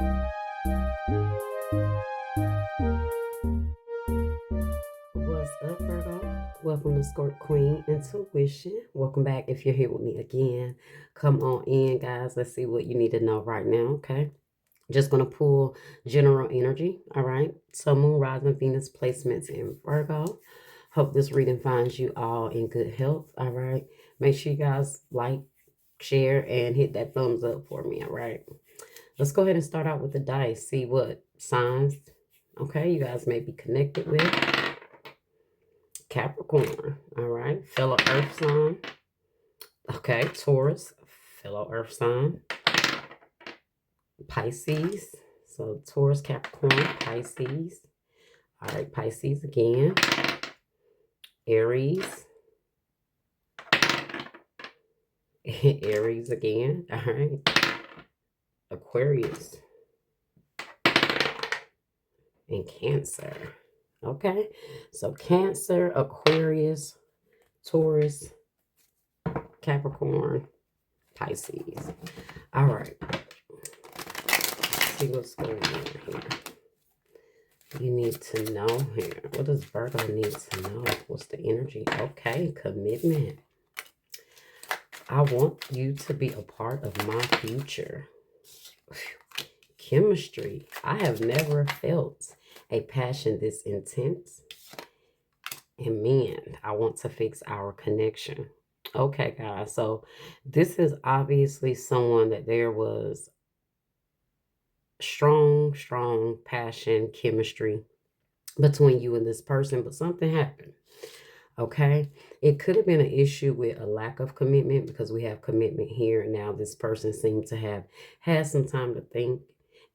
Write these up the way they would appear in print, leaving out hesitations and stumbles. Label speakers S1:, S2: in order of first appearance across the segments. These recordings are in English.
S1: What's up, Virgo? Welcome to Squirt Queen Intuition. Welcome back if you're here with me again. Come on in, guys. Let's see what you need to know right now, okay? Just going to pull general energy, all right? So Moon, Rising, Venus placements in Virgo. Hope this reading finds you all in good health, all right? Make sure you guys like, share, and hit that thumbs up for me, all right? Let's go ahead and start out with the dice. See what signs, okay, you guys may be connected with. Capricorn, all right, fellow earth sign. Okay, Taurus, fellow earth sign. Pisces, so Taurus, Capricorn, Pisces. All right, Pisces again. Aries. Aries again, all right. Aquarius. And Cancer. Okay, so Cancer, Aquarius, Taurus, Capricorn, Pisces. All right. Let's see what's going on here. You need to know here. What does Virgo need to know? What's the energy? Okay, commitment. I want you to be a part of my future. Chemistry. I have never felt a passion this intense. And man, I want to fix our connection. Okay, guys. So this is obviously someone that there was strong passion, chemistry between you and this person, but something happened. Okay, it could have been an issue with a lack of commitment because we have commitment here. And now this person seems to have had some time to think,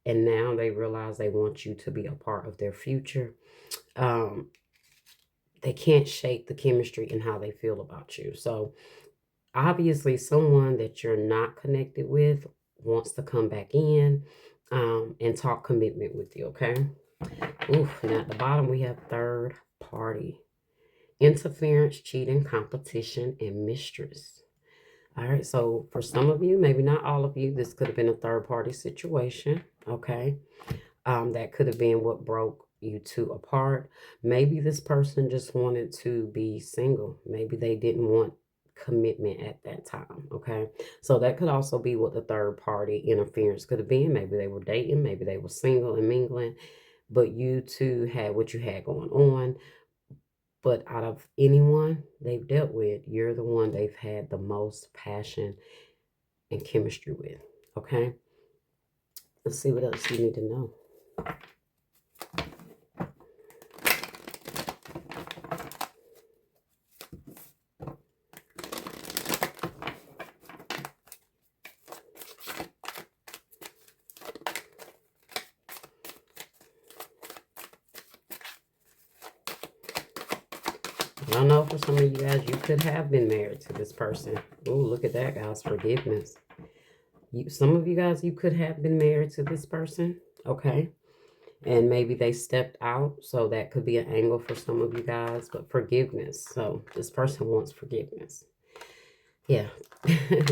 S1: and now they realize they want you to be a part of their future. They can't shake the chemistry and how they feel about you. So obviously someone that you're not connected with wants to come back in and talk commitment with you, okay? Oof, now at the bottom we have third party. Interference, cheating, competition, and mistress. All right, so for some of you, maybe not all of you, this could have been a third party situation, okay? That could have been what broke you two apart. Maybe this person just wanted to be single. Maybe they didn't want commitment at that time, okay? So that could also be what the third party interference could have been. Maybe they were dating, maybe they were single and mingling, but you two had what you had going on. But out of anyone they've dealt with, you're the one they've had the most passion and chemistry with, okay? Let's see what else you need to know. I know for some of you guys, you could have been married to this person. Oh, look at that, guys. Forgiveness. Some of you guys, you could have been married to this person, okay? And maybe they stepped out, so that could be an angle for some of you guys. But forgiveness. So this person wants forgiveness. Yeah,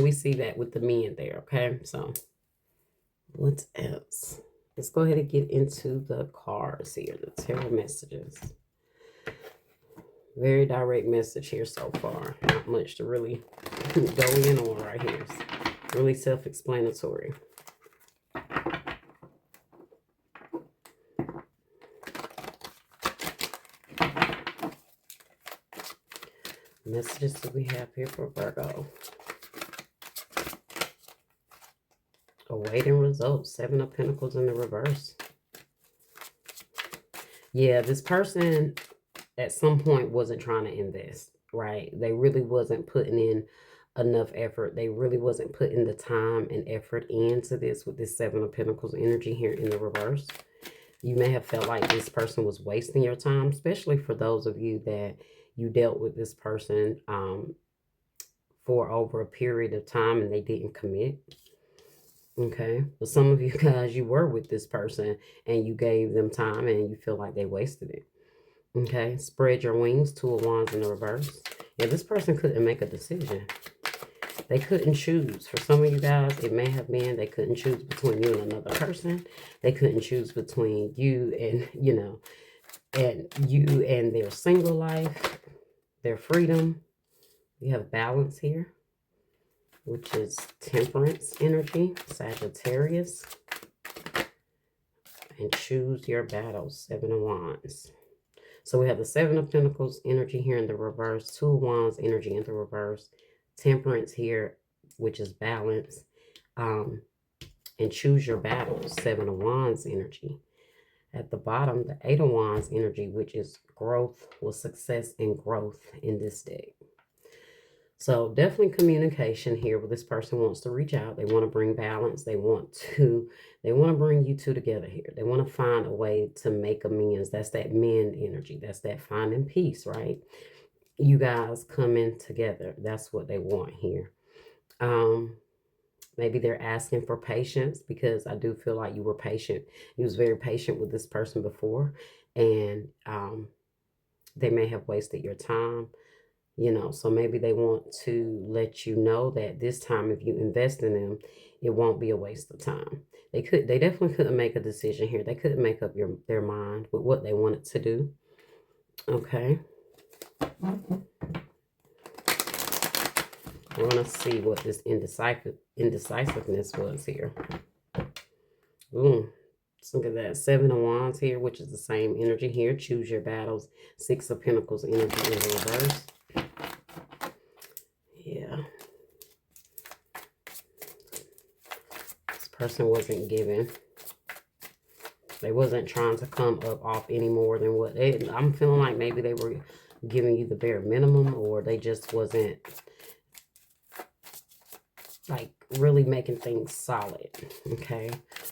S1: we see that with the men there, okay? So what else? Let's go ahead and get into the cards here, the tarot messages. Very direct message here so far. Not much to really go in on right here. It's really self-explanatory. Messages that we have here for Virgo. Awaiting results. 7 of Pentacles in the reverse. Yeah, this person at some point wasn't trying to invest, right? They really wasn't putting in enough effort. They really wasn't putting the time and effort into this with this 7 of Pentacles energy here in the reverse. You may have felt like this person was wasting your time, especially for those of you that you dealt with this person for over a period of time and they didn't commit. Okay, but some of you guys, you were with this person and you gave them time and you feel like they wasted it. Okay, spread your wings. 2 of Wands in the reverse. Yeah, this person couldn't make a decision. They couldn't choose. For some of you guys, it may have been they couldn't choose between you and another person. They couldn't choose between you and, and you and their single life, their freedom. You have balance here, which is temperance energy, Sagittarius. And choose your battles, 7 of Wands. So we have the 7 of Pentacles energy here in the reverse, 2 of Wands energy in the reverse, temperance here, which is balance, and choose your battles, 7 of Wands energy. At the bottom, the 8 of Wands energy, which is growth, with success and growth in this deck. So definitely communication here where this person wants to reach out. They want to bring balance. They want to bring you two together here. They want to find a way to make amends. That's that men energy. That's that finding peace, right? You guys coming together. That's what they want here. Maybe they're asking for patience, because I do feel like you were patient. You was very patient with this person before, and they may have wasted your time. So maybe they want to let you know that this time, if you invest in them, it won't be a waste of time. They definitely couldn't make a decision here. They couldn't make up their mind with what they wanted to do. Okay. We're going to see what this indecisiveness was here. Ooh. Let's look at that. 7 of Wands here, which is the same energy here. Choose your battles. 6 of Pentacles energy in the reverse. Yeah. This person wasn't giving. They wasn't trying to come up off any more than what I'm feeling like maybe they were giving you the bare minimum, or they just wasn't like really making things solid. Okay.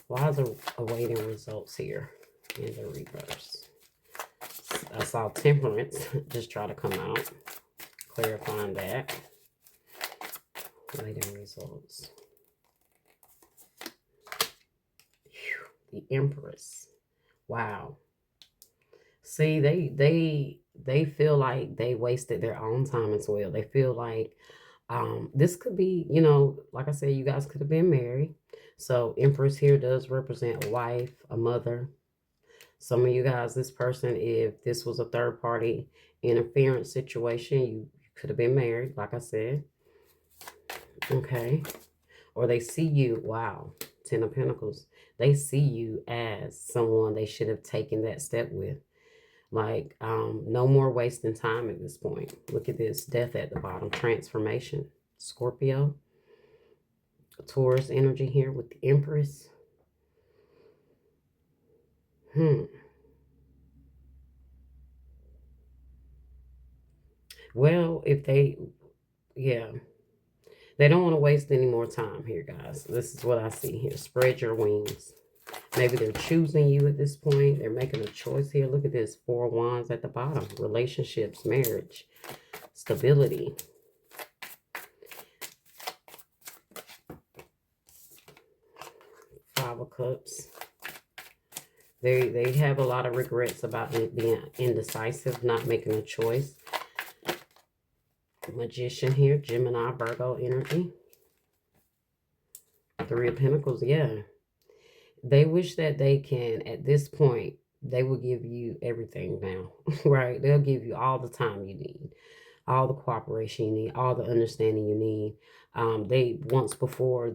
S1: Why is awaiting results here in the reverse? I saw temperance just try to come out, clarifying that. Waiting results. The Empress. Wow. See, they feel like they wasted their own time as well. They feel like this could be, like I said, you guys could have been married. So Empress here does represent a wife, a mother. Some of you guys, this person, if this was a third party interference situation, you could have been married, like I said. Okay. Or they see you, wow, 10 of Pentacles. They see you as someone they should have taken that step with. Like, no more wasting time at this point. Look at this, death at the bottom, transformation. Scorpio. Taurus energy here with the Empress. Well, if they, yeah. They don't want to waste any more time here, guys. This is what I see here. Spread your wings. Maybe they're choosing you at this point. They're making a choice here. Look at this. 4 of Wands at the bottom. Relationships, marriage, stability. Five of Cups. They have a lot of regrets about being indecisive, not making a choice. Magician here, Gemini, Virgo energy. 3 of Pentacles, yeah. They wish that they can, at this point, they will give you everything now, right? They'll give you all the time you need, all the cooperation you need, all the understanding you need. Once before,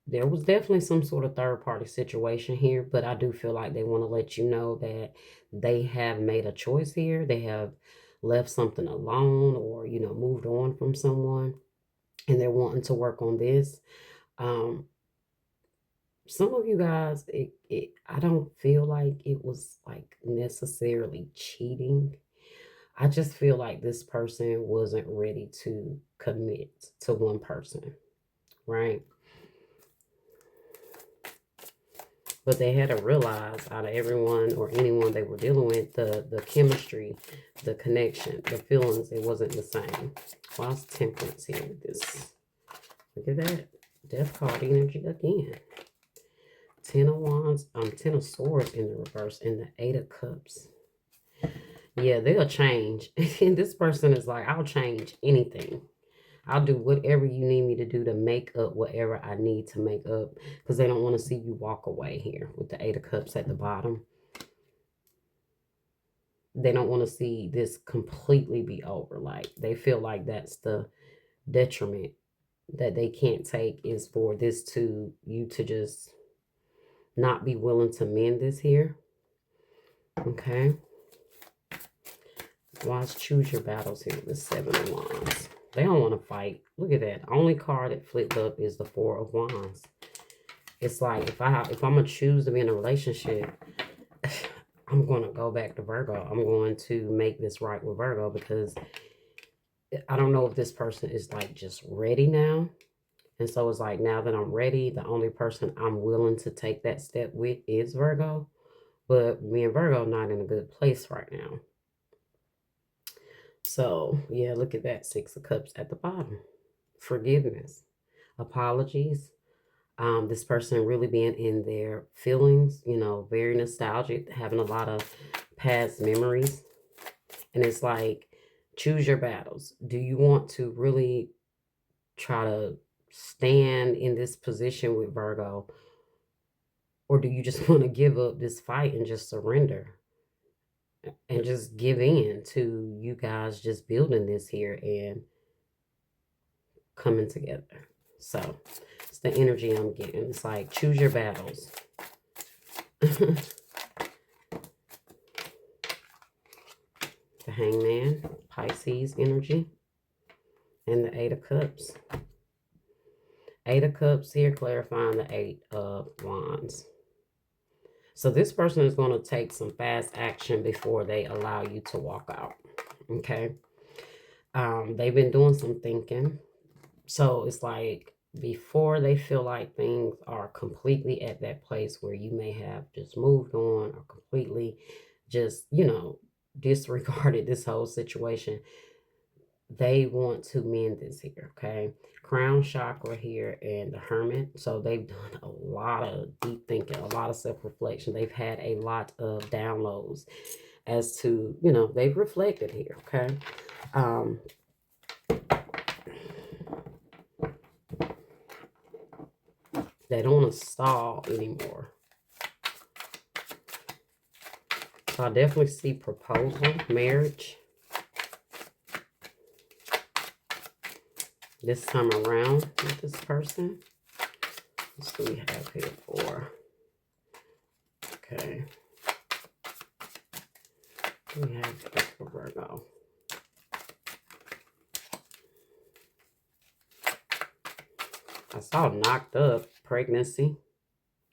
S1: there was definitely some sort of third-party situation here, but I do feel like they want to let you know that they have made a choice here. They have left something alone, or, moved on from someone, and they're wanting to work on this. Some of you guys, I don't feel like it was like necessarily cheating. I just feel like this person wasn't ready to commit to one person, right? But they had to realize, out of everyone or anyone they were dealing with, the chemistry, the connection, the feelings, it wasn't the same. Why's temperance here? Look at that. Death card energy again. 10 of Wands, 10 of Swords in the reverse, and the 8 of Cups. Yeah, they'll change. And this person is like, I'll change anything. I'll do whatever you need me to do to make up whatever I need to make up, because they don't want to see you walk away here with the Eight of Cups at the bottom. They don't want to see this completely be over. Like, they feel like that's the detriment that they can't take, is for this to you to just not be willing to mend this here. Okay. Wands, choose your battles here with the Seven of Wands. They don't want to fight. Look at that. Only card that flipped up is the Four of Wands. It's like, if I'm gonna choose to be in a relationship, I'm gonna go back to Virgo. I'm going to make this right with Virgo, because I don't know if this person is like just ready now. And so it's like, now that I'm ready, the only person I'm willing to take that step with is Virgo. But me and Virgo are not in a good place right now. So, yeah, look at that. Six of Cups at the bottom. Forgiveness. Apologies. This person really being in their feelings, you know, very nostalgic, having a lot of past memories. And it's like, choose your battles. Do you want to really try to stand in this position with Virgo? Or do you just want to give up this fight and just surrender? And just give in to you guys just building this here and coming together. So it's the energy I'm getting. It's like, choose your battles. The Hangman, Pisces energy, and the Eight of Cups. Eight of Cups here, clarifying the Eight of Wands. So this person is going to take some fast action before they allow you to walk out. Okay. They've been doing some thinking. So it's like, before they feel like things are completely at that place where you may have just moved on, or completely just, you know, disregarded this whole situation, they want to mend this here. Okay. Crown chakra here and the Hermit. So they've done a lot of deep thinking, a lot of self-reflection. They've had a lot of downloads as to, you know, they've reflected here. Okay. They don't want to stall anymore. So I definitely see proposal, marriage. This time around with this person. What do we have here for? Okay. What do we have here for Virgo? I saw knocked up, pregnancy.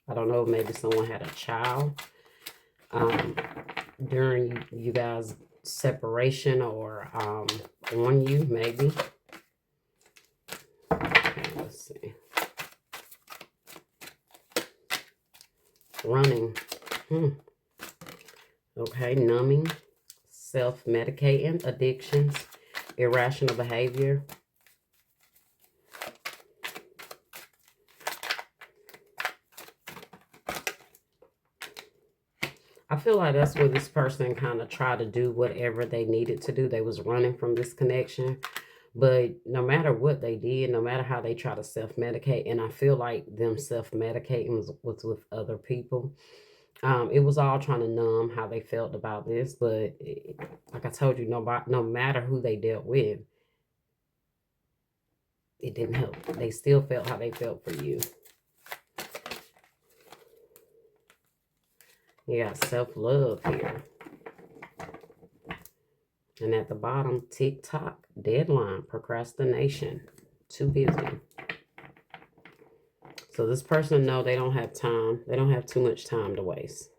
S1: I don't know, maybe someone had a child during you guys' separation, or on you, maybe. Okay, let's see. Running. Okay, numbing, self-medicating, addictions, irrational behavior. I feel like that's where this person kind of tried to do whatever they needed to do. They was running from this connection. But no matter what they did, no matter how they try to self-medicate, and I feel like them self-medicating was with other people. It was all trying to numb how they felt about this. But like I told you, no matter who they dealt with, it didn't help. They still felt how they felt for you. You got self-love here. And at the bottom, tick-tock, deadline, procrastination, too busy. So this person know they don't have time. They don't have too much time to waste.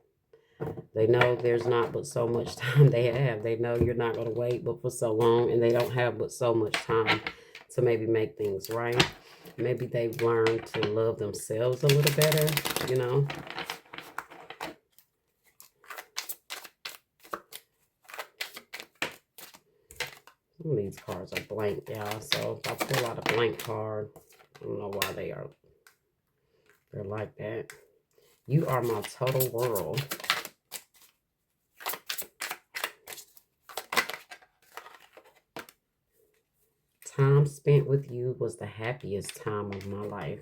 S1: They know there's not but so much time they have. They know you're not going to wait but for so long, and they don't have but so much time to maybe make things right. Maybe they've learned to love themselves a little better, you know. Some of these cards are blank, y'all. So if I pull out a blank card, I don't know why they're like that. You are my total world. Time time spent with you was the happiest time of my life.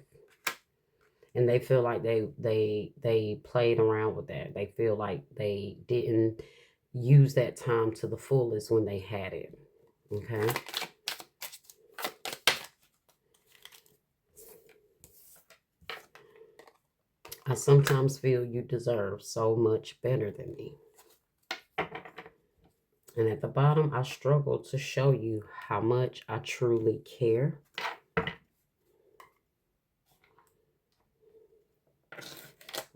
S1: And they feel like they played around with that. They feel like they didn't use that time to the fullest when they had it. Okay. I sometimes feel you deserve so much better than me. And at the bottom, I struggle to show you how much I truly care.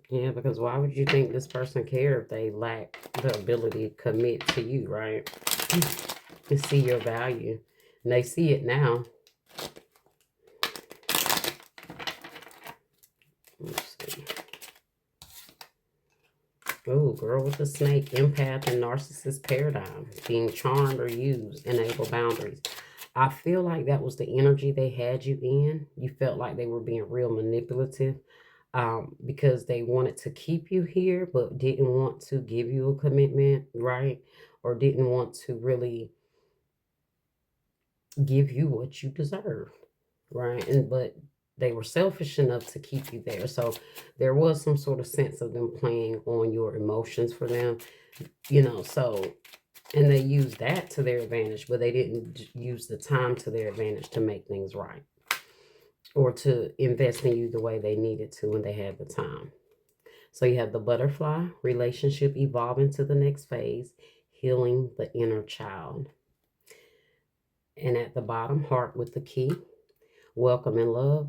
S1: Yeah, because why would you think this person care if they lack the ability to commit to you, right? To see your value. And they see it now. Let's see. Oh, girl with the snake, empath, and narcissist paradigm. Being charmed or used, enable boundaries. I feel like that was the energy they had you in. You felt like they were being real manipulative, because they wanted to keep you here, but didn't want to give you a commitment, right? Or didn't want to really give you what you deserve, right? And but they were selfish enough to keep you there. So there was some sort of sense of them playing on your emotions for them, so and they used that to their advantage, but they didn't use the time to their advantage to make things right or to invest in you the way they needed to when they had the time. So you have the butterfly, relationship evolving to the next phase, healing the inner child. And at the bottom, heart with the key, welcome and love,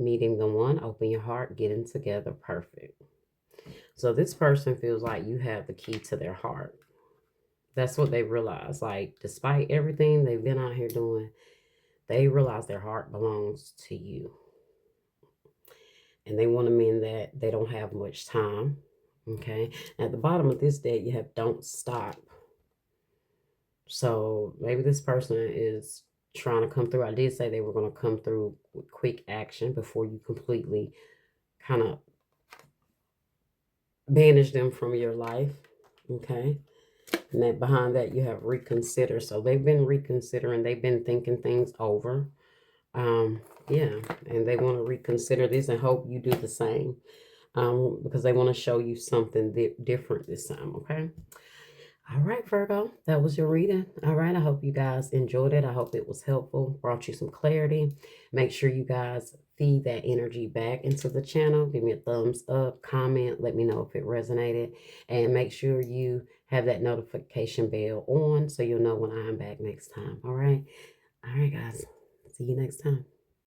S1: meeting the one, open your heart, getting together, perfect. So this person feels like you have the key to their heart. That's what they realize. Like, despite everything they've been out here doing, they realize their heart belongs to you. And they want to mean that they don't have much time. Okay. At the bottom of this deck, you have don't stop. So maybe this person is trying to come through. I did say they were going to come through with quick action before you completely kind of banish them from your life. Okay. And then behind that, you have reconsider. So they've been reconsidering, they've been thinking things over. Yeah, and they want to reconsider this and hope you do the same, because they want to show you something different this time. Okay. All right, Virgo, that was your reading. All right, I hope you guys enjoyed it. I hope it was helpful, brought you some clarity. Make sure you guys feed that energy back into the channel. Give me a thumbs up, comment, let me know if it resonated, and make sure you have that notification bell on so you'll know when I'm back next time. All right, guys, see you next time.